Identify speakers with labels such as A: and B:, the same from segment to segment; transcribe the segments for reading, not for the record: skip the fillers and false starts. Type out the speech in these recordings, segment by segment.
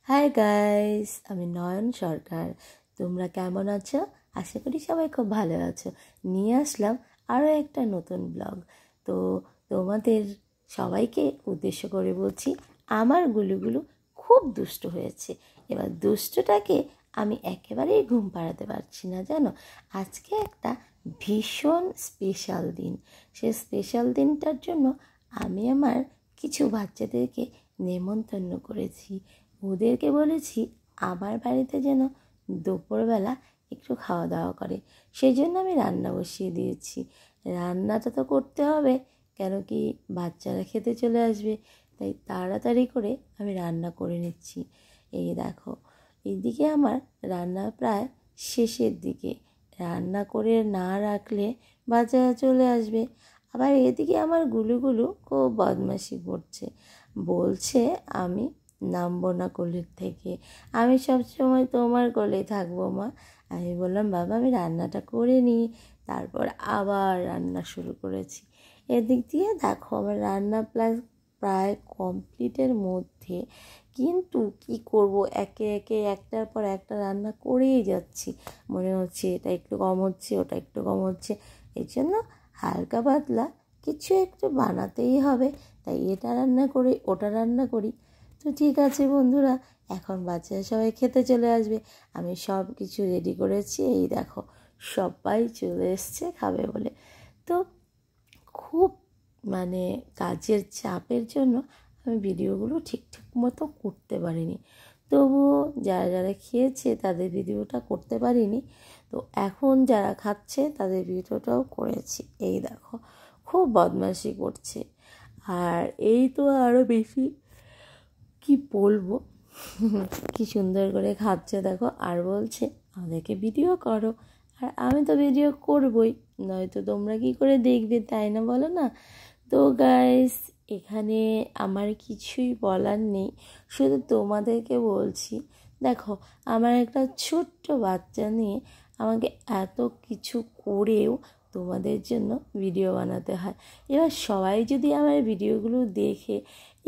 A: Hi guys, আমি নয়ন সরকার। তোমরা কেমন আছো? আশা করি সবাই খুব ভালো আছো। নিয়ে আসলাম আরও একটা নতুন ব্লগ। তো তোমাদের সবাইকে উদ্দেশ্য করে বলছি, আমার গুলুগুলু খুব দুষ্ট হয়েছে। এবার দুষ্টটাকে আমি একেবারেই ঘুম পাড়াতে পারছি না, জানো। আজকে একটা ভীষণ স্পেশাল দিন। সে স্পেশাল দিনটার জন্য আমি আমার কিছু বাচ্চাদেরকে নেমন্তন্ন করেছি। ওদেরকে বলেছি আমার বাড়িতে যেন দুপুরবেলা একটু খাওয়া দাওয়া করে। সেই জন্য আমি রান্না বসিয়ে দিয়েছি। রান্নাটা তো করতে হবে, কেন কি বাচ্চারা খেতে চলে আসবে, তাই তাড়াতাড়ি করে আমি রান্না করে নিচ্ছি। এই দেখো, এইদিকে আমার রান্না প্রায় শেষের দিকে। রান্না করে না রাখলে বাচ্চারা চলে আসবে। আবার এদিকে আমার গুলুগুলু খুব বদমাশি করছে, বলছে আমি নামবো না কোলের থেকে, আমি সবসময় তোমার কোলে থাকবো মা। আমি বললাম বাবা আমি রান্নাটা করে নিই, তারপর আবার রান্না শুরু করেছি। এদিক দিয়ে দেখো আমার রান্না প্রায় কমপ্লিটের মধ্যে, কিন্তু কি করব, একে একে একটার পর একটা রান্না করেই যাচ্ছি। মনে হচ্ছে এটা একটু কম হচ্ছে, ওটা একটু কম হচ্ছে, এই জন্য হালকা পাতলা কিছু একটু বানাতেই হবে। তাই এটা রান্না করি, ওটা রান্না করি। তো ঠিক আছে বন্ধুরা, এখন বাচ্চারা সবাই খেতে চলে আসবে। আমি সব কিছু রেডি করেছি, এই দেখো সবাই চলে এসছে খাবে বলে। তো খুব কাজের চাপের জন্য আমি ভিডিওগুলো ঠিকঠাক মতো করতে পারিনি। তবুও যারা যারা খেয়েছে তাদের ভিডিওটা করতে পারিনি। তো এখন যারা খাচ্ছে তাদের ভিডিওটাও করেছি। এই দেখো খুব বদমাশি করছে, আর এই তো আরও বেশি কি বলবো, কি সুন্দর করে খাচ্ছে দেখো, আর বলছে আমাদেরকে ভিডিও করো। আর আমি তো ভিডিও করবই, নয়তো তোমরা কি করে দেখবে, তাই না বলো না? তো গাইস, এখানে আমার কিছুই বলার নেই, শুধু তোমাদেরকে বলছি দেখো আমার একটা ছোট্ট বাচ্চা নিয়ে আমাকে এত কিছু করেও তোমাদের জন্য ভিডিও বানাতে হয়। এবার সবাই যদি আমার ভিডিওগুলো দেখে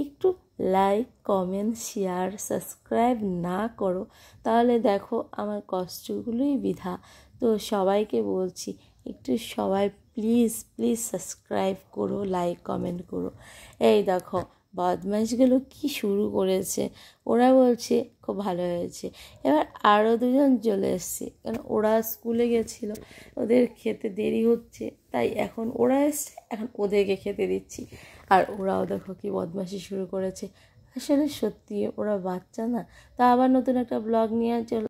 A: একটু লাইক, কমেন্ট, শেয়ার, সাবস্ক্রাইব না করো, তাহলে দেখো আমার কষ্টগুলোই বৃথা। তো সবাইকে বলছি একটু সবাই প্লিজ প্লিজ সাবস্ক্রাইব করো, লাইক কমেন্ট করো। এই দেখো বদমাইশগুলো কি শুরু করেছে, ওরা বলছে খুব ভালো হয়েছে। এবার আরও দুজন চলে এসছে, কারণ ওরা স্কুলে গেছিলো, ওদের খেতে দেরি হচ্ছে, তাই এখন ওরা এসছে, এখন ওদেরকে খেতে দিচ্ছি। আর ওরাও দেখো কি বদমাশি শুরু করেছে। আসলে সত্যি ওরা বাচ্চা না। তা আবার নতুন একটা ব্লগ নিয়ে চলো।